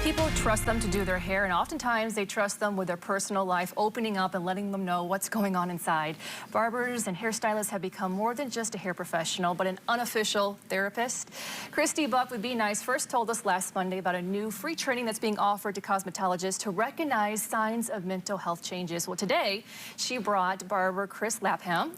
People trust them to do their hair, and oftentimes they trust them with their personal life, opening up and letting them know what's going on inside. Barbers and hairstylists have become more than just a hair professional, but an unofficial therapist. Christy Buck with Be Nice first told us last Monday about a new free training that's being offered to cosmetologists to recognize signs of mental health changes. Well, today she brought barber Chris Lapham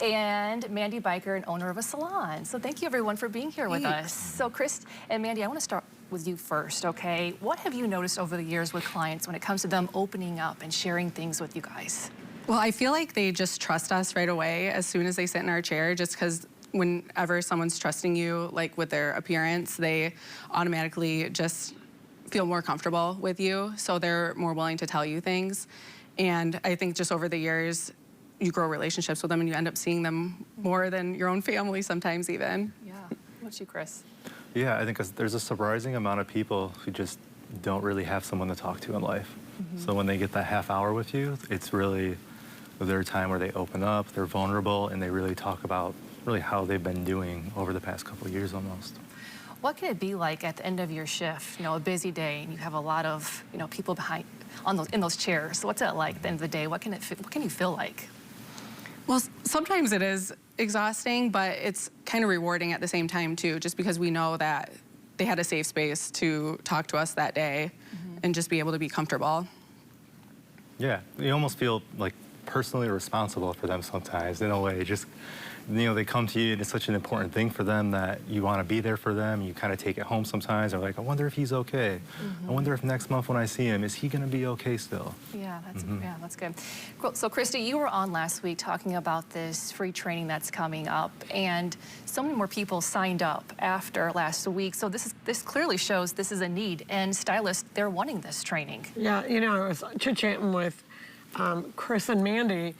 and Mandy Biker, an owner of a salon. So thank you everyone for being here with us. So Chris and Mandy, I want to start with you first, okay? What have you noticed over the years with clients when it comes to them opening up and sharing things with you guys? Well, I feel like they just trust us right away as soon as they sit in our chair, just because whenever someone's trusting you, like with their appearance, they automatically just feel more comfortable with you, so they're more willing to tell you things. And I think just over the years, you grow relationships with them and you end up seeing them more than your own family sometimes even. Yeah. What's you, Chris? Yeah, I think there's a surprising amount of people who just don't really have someone to talk to in life. So when they get that half hour with you, it's really their time where they open up, they're vulnerable, and they really talk about really how they've been doing over the past couple of years almost. What can it be like at the end of your shift, a busy day, and you have a lot of, people in those chairs? So what's that like at the end of the day? What can you feel like? Well, sometimes it is exhausting, but it's kind of rewarding at the same time too, just because we know that they had a safe space to talk to us that day and just be able to be comfortable. Yeah, you almost feel like personally responsible for them sometimes in a way. Just, they come to you and it's such an important thing for them that you want to be there for them. You kind of take it home sometimes. They're like, I wonder if he's okay. I wonder if next month when I see him, is he going to be okay still? Yeah, that's good. Cool. So Christy, you were on last week talking about this free training that's coming up, and so many more people signed up after last week. So this clearly shows this is a need, and stylists, they're wanting this training. Yeah, I was chit-chatting with Chris and Mandy,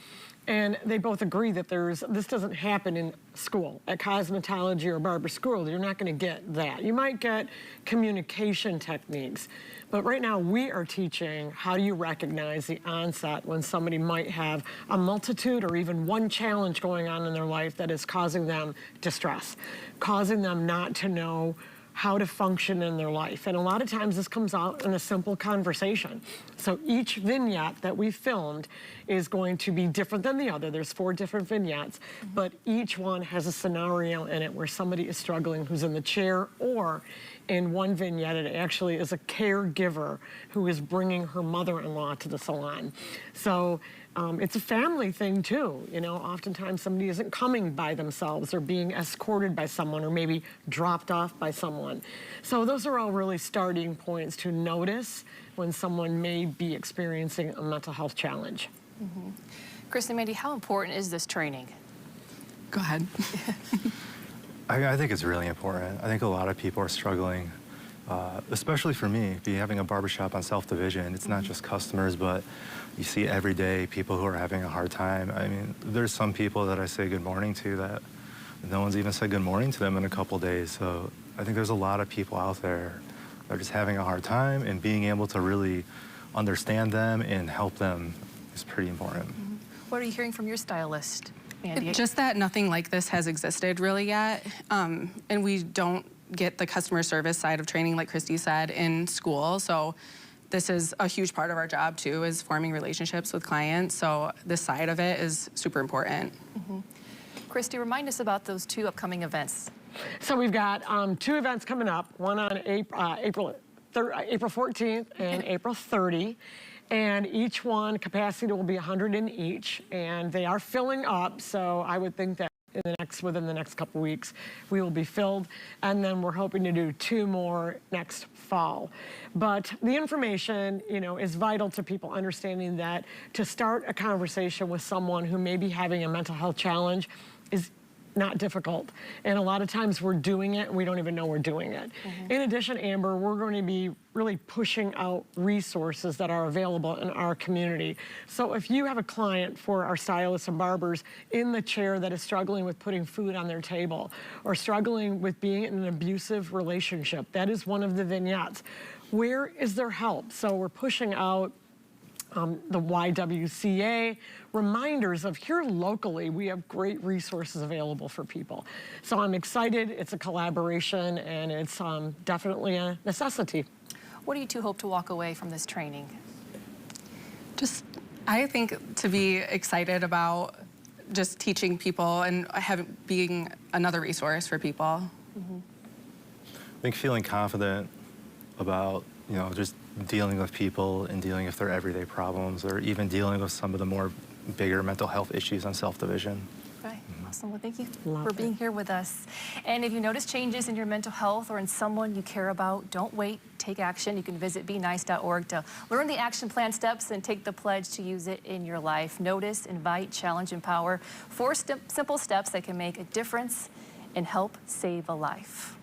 and they both agree that this doesn't happen in school. At cosmetology or barber school, you're not going to get that. You might get communication techniques, but right now we are teaching how do you recognize the onset when somebody might have a multitude or even one challenge going on in their life that is causing them distress, causing them not to know how to function in their life. And a lot of times this comes out in a simple conversation. So each vignette that we filmed is going to be different than the other. There's 4 different vignettes, but each one has a scenario in it where somebody is struggling who's in the chair, or in one vignette, it actually is a caregiver who is bringing her mother-in-law to the salon. So it's a family thing too. Oftentimes somebody isn't coming by themselves or being escorted by someone or maybe dropped off by someone. So those are all really starting points to notice when someone may be experiencing a mental health challenge. Chris and Mandy, how important is this training? Go ahead. I think it's really important. I think a lot of people are struggling, especially for me, having a barbershop on South Division. It's not just customers, but you see every day people who are having a hard time. I mean, there's some people that I say good morning to that no one's even said good morning to them in a couple days. So I think there's a lot of people out there that are just having a hard time, and being able to really understand them and help them is pretty important. What are you hearing from your stylist, Mandy? Just that nothing like this has existed really yet, and we don't get the customer service side of training, like Christy said, in school. So this is a huge part of our job too, is forming relationships with clients. So this side of it is super important. Christy, remind us about those 2 upcoming events. So we've got 2 events coming up, one on April 14th and April 30. And each one, capacity will be 100 in each, and they are filling up. So I would think that within the next couple weeks, we will be filled. And then we're hoping to do 2 more next fall. But the information, is vital to people understanding that to start a conversation with someone who may be having a mental health challenge is not difficult. And a lot of times we're doing it and we don't even know we're doing it. In addition, Amber, we're going to be really pushing out resources that are available in our community. So if you have a client for our stylists and barbers in the chair that is struggling with putting food on their table or struggling with being in an abusive relationship, that is one of the vignettes. Where is there help? So we're pushing out the YWCA, reminders of here locally, we have great resources available for people. So I'm excited, it's a collaboration, and it's definitely a necessity. What do you two hope to walk away from this training? Just, I think to be excited about just teaching people and being another resource for people. I think feeling confident about, just dealing with people and dealing with their everyday problems, or even dealing with some of the more bigger mental health issues on self-division. Okay, awesome. Well, thank you Love for it. being here with us. And if you notice changes in your mental health or in someone you care about, don't wait, take action. You can visit benice.org to learn the action plan steps and take the pledge to use it in your life. Notice, invite, challenge, empower. 4 simple steps that can make a difference and help save a life.